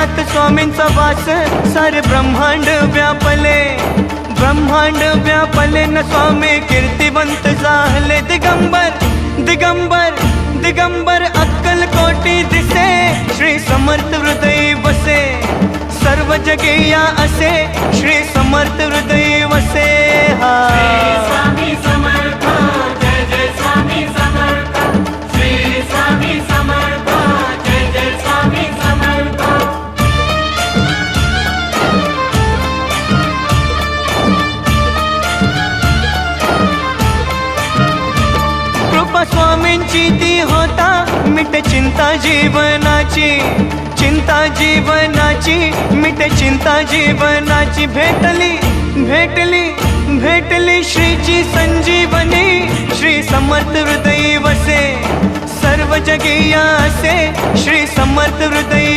हृदयात स्वामींचा वास सारे ब्रह्मांड व्यापले, ब्रह्मांड व्यापले न स्वामी कीर्तिवंत झाले। दिगंबर दिगंबर दिगंबर अक्कल कोटी दिसे, श्री समर्थ हृदय वसे, सर्व जगे या असे श्री समर्थ हृदय वसे। हा स्वामी समर्थ, जय जय स्वामी समर्थ, श्री स्वामी समर्थ, जय जय स्वामी समर्थ। कृपा स्वामींची ती होता मिटे चिंता जीवनाची, चिंता जीवनाची मिटे चिंता जीवनाची। भेटली भेटली भेटली श्रीची संजीवनी, श्री समर्थ हृदय वसे, सर्व जगे या असे श्री समर्थ हृदय